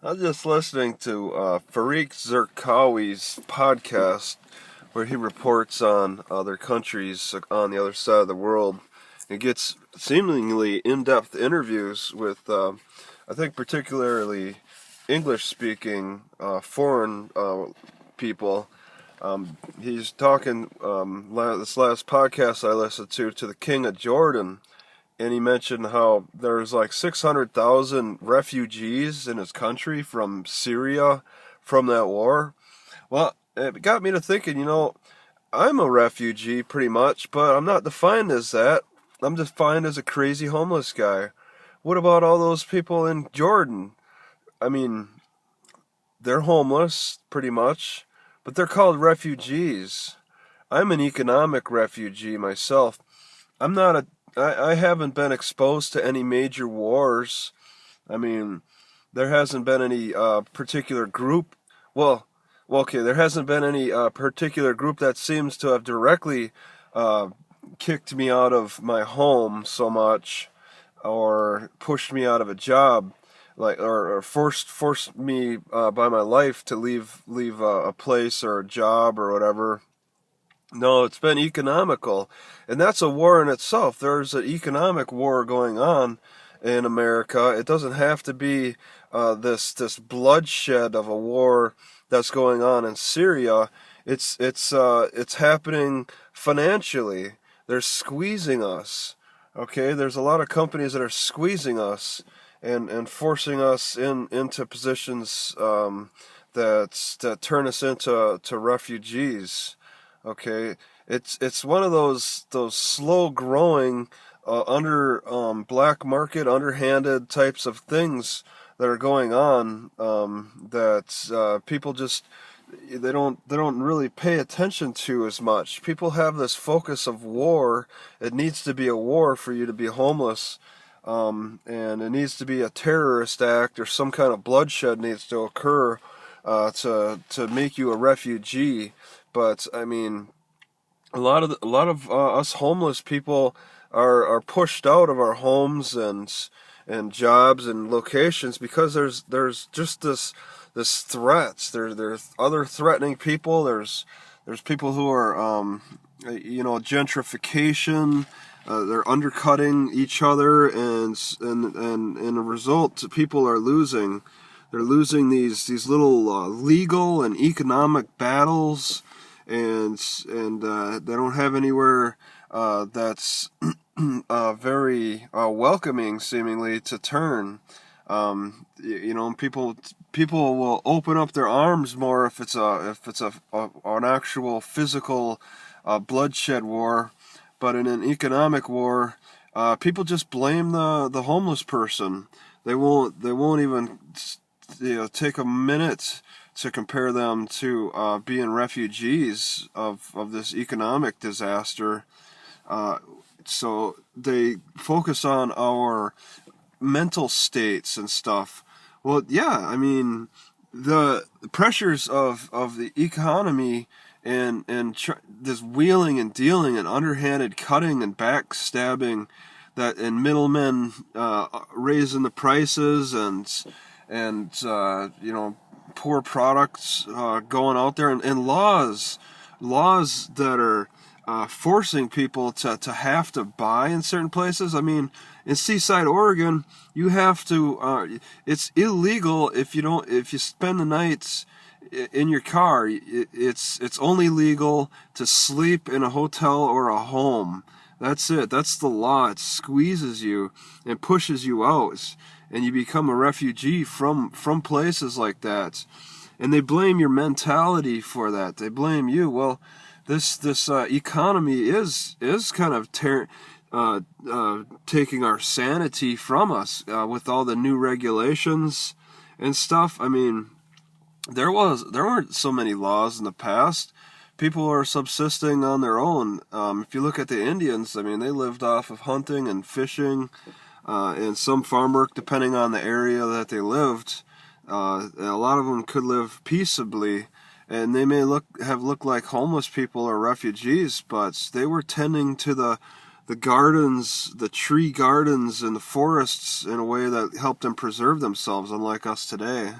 I was just listening to Fareed Zerkawi's podcast where he reports on other countries on the other side of the world. He gets seemingly in-depth interviews with, I think, particularly English-speaking foreign people. He's talking, this last podcast I listened to the King of Jordan, and he mentioned how there's like 600,000 refugees in his country from Syria from that war. Well, it got me to thinking, I'm a refugee pretty much, but I'm not defined as that. I'm defined as a crazy homeless guy. What about all those people in Jordan? I mean, they're homeless pretty much, but they're called refugees. I'm an economic refugee myself. I'm not a I haven't been exposed to any major wars. I mean, there hasn't been any particular group. Okay, there hasn't been any particular group that seems to have directly uh, kicked me out of my home so much, or pushed me out of a job, like or forced me by my life to leave a place or a job or whatever. No, it's been economical, and that's a war in itself. There's an economic war going on in America. It doesn't have to be this bloodshed of a war that's going on in Syria. It's happening financially. They're squeezing us. Okay, there's a lot of companies that are squeezing us and forcing us into positions that turn us into refugees. Okay, it's one of those slow growing under black market underhanded types of things that are going on, that people just they don't really pay attention to as much. People have this focus of war. It needs to be a war for you to be homeless, and it needs to be a terrorist act or some kind of bloodshed needs to occur to make you a refugee. But I mean, a lot of us homeless people are pushed out of our homes and jobs and locations because there's just this threats. There's other threatening people. There's people who are gentrification. They're undercutting each other, and in a result, people are losing. They're losing these little legal and economic battles, and they don't have anywhere that's very welcoming, seemingly, to turn. People will open up their arms more if it's an actual physical bloodshed war, but in an economic war, people just blame the homeless person. They won't even take a minute to compare them to being refugees of this economic disaster. So they focus on our mental states and stuff. Well, yeah, I mean, the pressures of the economy and this wheeling and dealing and underhanded cutting and backstabbing and middlemen raising the prices and poor products going out there, and laws that are forcing people to have to buy in certain places. I mean, in Seaside, Oregon, you have to. It's illegal if you spend the nights in your car. It's only legal to sleep in a hotel or a home. That's it. That's the law. It squeezes you and pushes you out, and you become a refugee from places like that. And they blame your mentality for that. They blame you. Well, this economy is kind of taking our sanity from us with all the new regulations and stuff. I mean, there weren't so many laws in the past. People are subsisting on their own. If you look at the Indians, I mean, they lived off of hunting and fishing and some farm work, depending on the area that they lived. A lot of them could live peaceably, and they may have looked like homeless people or refugees, but they were tending to the gardens, the tree gardens and the forests in a way that helped them preserve themselves, unlike us today.